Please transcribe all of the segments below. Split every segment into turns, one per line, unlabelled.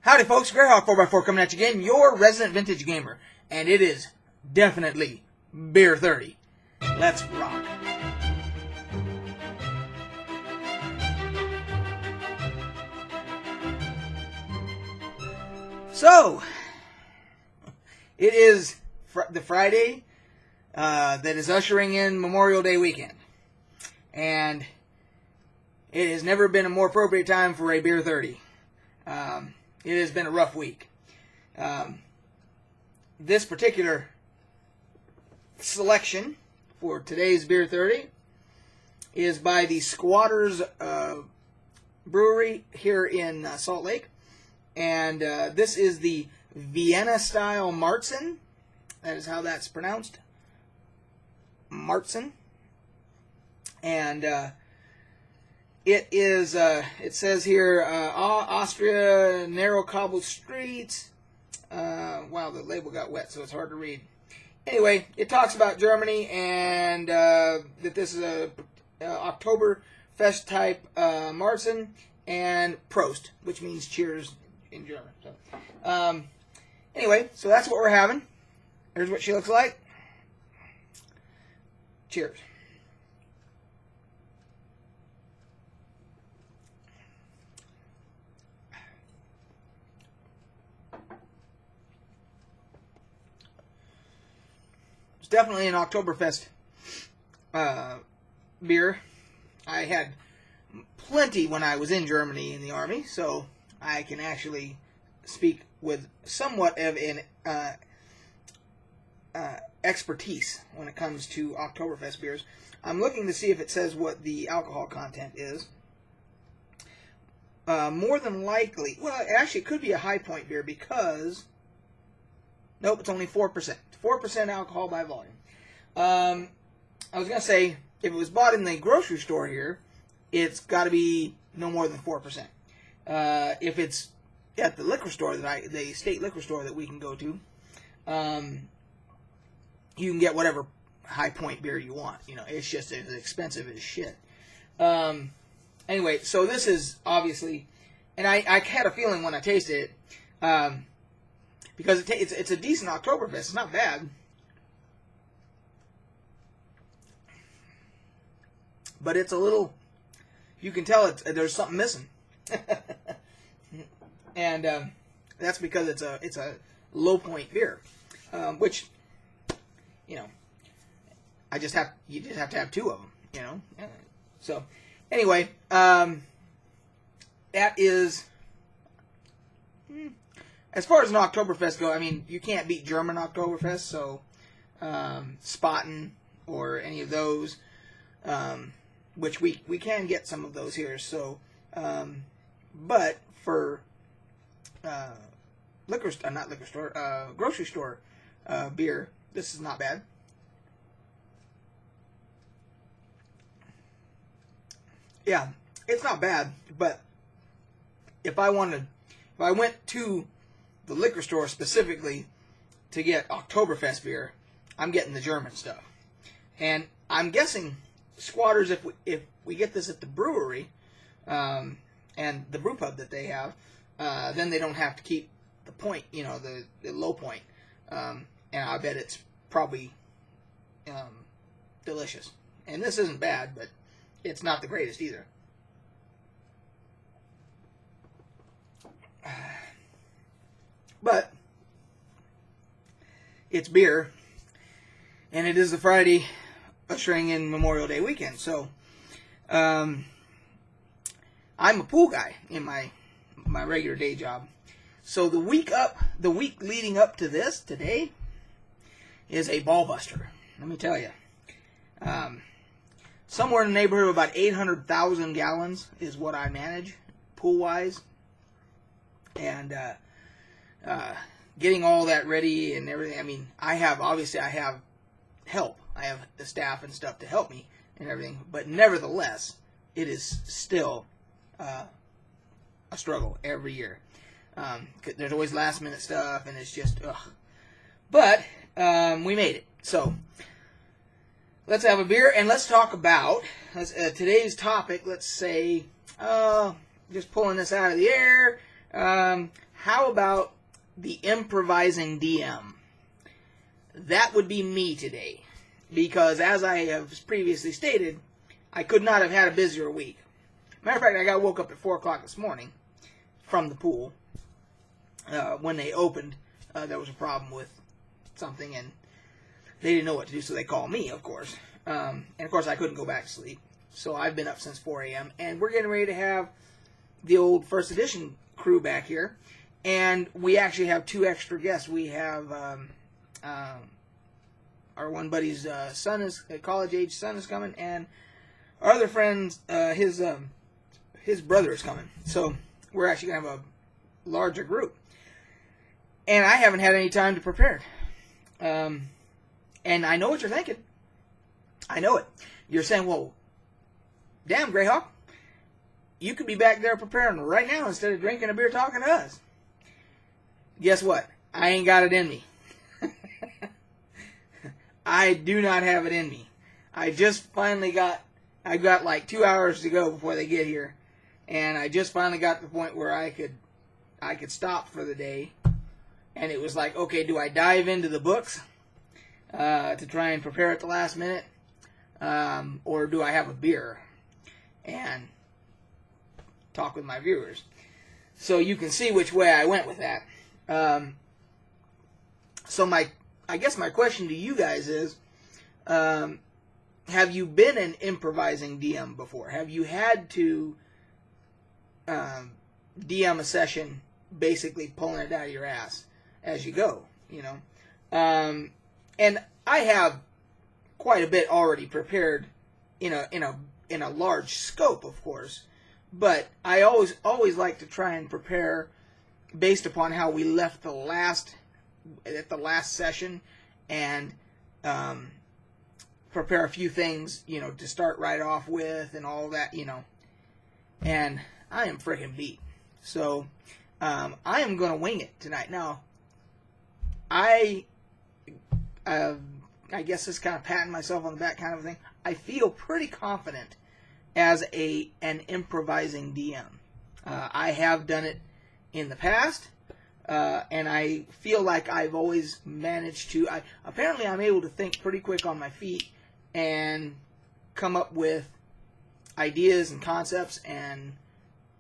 Howdy folks, Greyhawk 4x4 coming at you again, your resident vintage gamer. And it is definitely Beer-30. Let's rock. So, it is the Friday that is ushering in Memorial Day weekend. And it has never been a more appropriate time for a Beer-30. It has been a rough week. This particular selection for today's Beer-30 is by the Squatters Brewery here in Salt Lake. And this is the Vienna style Marzen. That is how that's pronounced. Marzen. And it is, it says here, Austria, narrow cobbled streets. Wow, the label got wet, so it's hard to read. Anyway, it talks about Germany and that this is a Oktoberfest type Marzen and Prost, which means cheers in German. So, anyway, so that's what we're having. Here's what she looks like. Cheers. Definitely an Oktoberfest beer. I had plenty when I was in Germany in the Army, so I can actually speak with somewhat of an expertise when it comes to Oktoberfest beers. I'm looking to see if it says what the alcohol content is. More than likely, well, actually it could be a high point beer because, nope, it's only 4%. 4% alcohol by volume. I was going to say, if it was bought in the grocery store here, it's got to be no more than 4%. If it's at the liquor store, the state liquor store that we can go to, you can get whatever high point beer you want. You know, it's just as expensive as shit. Anyway, so this is obviously, and I had a feeling when I tasted it, because it's a decent Oktoberfest. It's not bad. But it's a little, you can tell there's something missing. And that's because it's a low point beer. Which, you know, you just have to have two of them, you know. So, anyway, that is, as far as an Oktoberfest go, I mean, you can't beat German Oktoberfest, so Spaten or any of those, which we can get some of those here. So, but for grocery store beer, this is not bad. Yeah, it's not bad, but if I went to the liquor store specifically to get Oktoberfest beer, I'm getting the German stuff. And I'm guessing Squatters, if we get this at the brewery and the brew pub that they have, then they don't have to keep the point, you know, the low point. And I bet it's probably delicious. And this isn't bad, but it's not the greatest either. But it's beer, and it is the Friday ushering in Memorial Day weekend. So, I'm a pool guy in my regular day job. So the week leading up to this today is a ball buster. Let me tell you, somewhere in the neighborhood of about 800,000 gallons is what I manage pool wise, and getting all that ready and everything. I mean, I have help. I have the staff and stuff to help me and everything. But nevertheless, it is still a struggle every year. There's always last minute stuff, and it's just ugh. But we made it. So let's have a beer and let's talk about today's topic. Let's say, just pulling this out of the air. how about the improvising DM? That would be me today. Because as I have previously stated, I could not have had a busier week. Matter of fact, I got woke up at 4 o'clock this morning from the pool. When they opened, there was a problem with something, and they didn't know what to do, so they called me, of course. And, of course, I couldn't go back to sleep. So I've been up since 4 a.m., and we're getting ready to have the old First Edition crew back here. And we actually have 2 extra guests. We have our one buddy's son, is a college-age son, is coming, and our other friend's, his brother is coming. So we're actually going to have a larger group. And I haven't had any time to prepare. And I know what you're thinking. I know it. You're saying, well, damn, Greyhawk, you could be back there preparing right now instead of drinking a beer talking to us. Guess what? I ain't got it in me. I do not have it in me. I just finally I've got like 2 hours to go before they get here. And I just finally got to the point where I could stop for the day. And it was like, okay, do I dive into the books to try and prepare at the last minute? Or do I have a beer and talk with my viewers? So you can see which way I went with that. So I guess my question to you guys is, have you been an improvising DM before? Have you had to DM a session basically pulling it out of your ass as you go, you know? And I have quite a bit already prepared in a large scope, of course, but I always like to try and prepare based upon how we left at the last session, and prepare a few things, you know, to start right off with and all that, you know. And I am freaking beat. So I am going to wing it tonight. Now, I guess this kind of patting myself on the back kind of thing. I feel pretty confident as an improvising DM. I have done it in the past, and I feel like I've always managed to. Apparently, I'm able to think pretty quick on my feet and come up with ideas and concepts and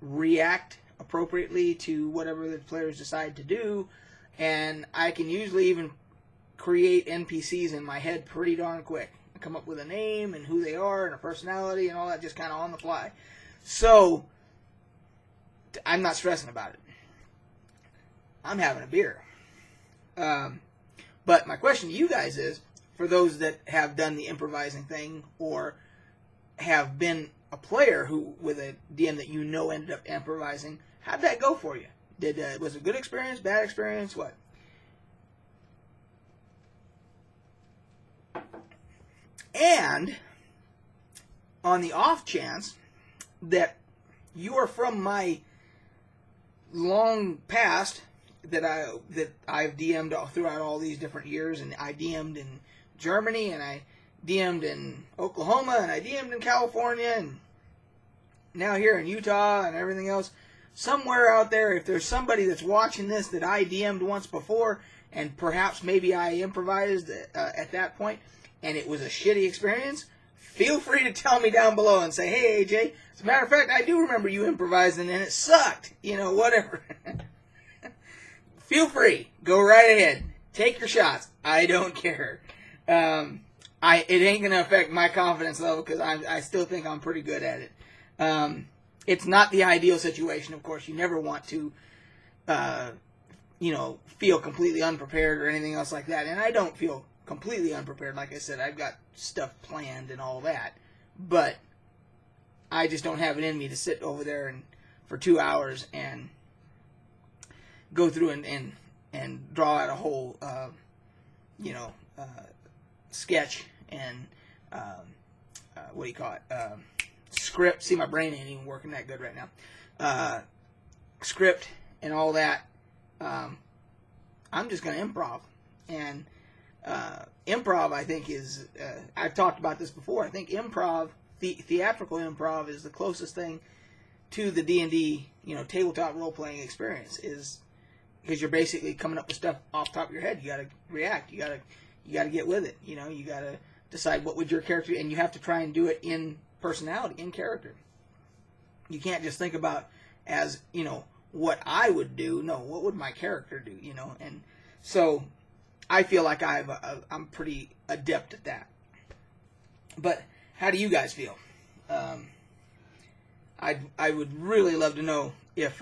react appropriately to whatever the players decide to do. And I can usually even create NPCs in my head pretty darn quick. I come up with a name and who they are and a personality and all that just kind of on the fly. So I'm not stressing about it. I'm having a beer. But my question to you guys is, for those that have done the improvising thing or have been a player who with a DM that you know ended up improvising, how'd that go for you? Was it a good experience, bad experience, what? And on the off chance that you are from my long past that I've DM'd throughout all these different years, and I DM'd in Germany, and I DM'd in Oklahoma, and I DM'd in California, and now here in Utah and everything else. Somewhere out there, if there's somebody that's watching this that I DM'd once before, and perhaps maybe I improvised at that point, and it was a shitty experience, feel free to tell me down below and say, hey, AJ, as a matter of fact, I do remember you improvising and it sucked. You know, whatever. Feel free. Go right ahead. Take your shots. I don't care. It ain't going to affect my confidence level because I still think I'm pretty good at it. It's not the ideal situation, of course. You never want to, feel completely unprepared or anything else like that. And I don't feel completely unprepared. Like I said, I've got stuff planned and all that. But I just don't have it in me to sit over there for 2 hours and go through and draw out a whole, sketch and, what do you call it, script. See, my brain ain't even working that good right now. Script and all that. I'm just going to improv. And improv, I think, is, I've talked about this before, I think improv, theatrical improv is the closest thing to the D&D, tabletop role-playing experience, is because you're basically coming up with stuff off the top of your head. You got to react. You got to get with it. You know, you got to decide what would your character, and you have to try and do it in personality, in character. You can't just think about as, you know, what I would do. No, what would my character do? You know, and so I feel like I'm pretty adept at that. But how do you guys feel? I would really love to know if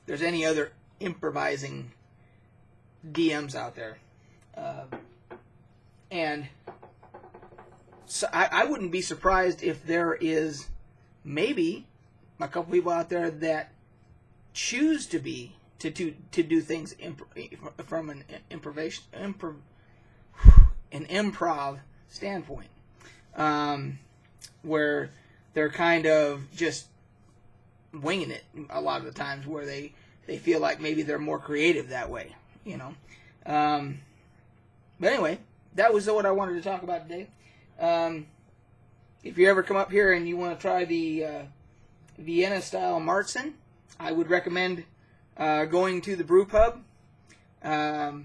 there's any other improvising DMs out there. And so I wouldn't be surprised if there is maybe a couple people out there that choose to do things from an improv standpoint, where they're kind of just winging it a lot of the times, where they feel like maybe they're more creative that way, you know. But anyway, that was what I wanted to talk about today. If you ever come up here and you want to try the Vienna style Marzen, I would recommend going to the brew pub and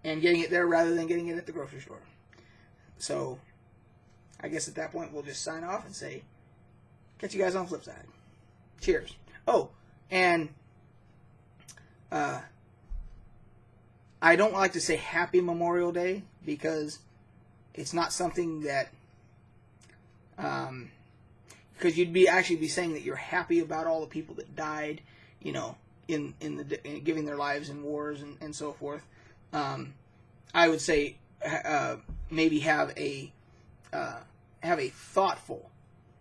getting it there rather than getting it at the grocery store. So I guess at that point we'll just sign off and say, catch you guys on the flip side. Cheers. Oh, and I don't like to say Happy Memorial Day because it's not something that, because you'd actually be saying that you're happy about all the people that died, you know, in giving their lives in wars and so forth. I would say maybe have a thoughtful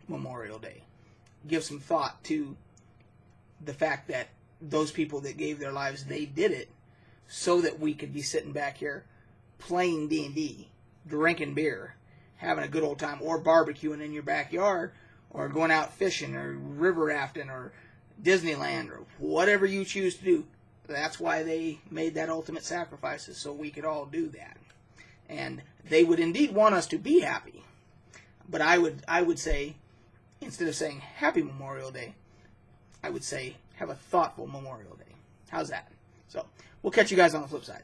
Memorial Day. Give some thought to the fact that those people that gave their lives, they did it so that we could be sitting back here playing D&D, drinking beer, having a good old time, or barbecuing in your backyard, or going out fishing, or river rafting, or Disneyland, or whatever you choose to do. That's why they made that ultimate sacrifices, so we could all do that. And they would indeed want us to be happy. But I would say, instead of saying Happy Memorial Day, I would say have a thoughtful Memorial Day. How's that? So we'll catch you guys on the flip side.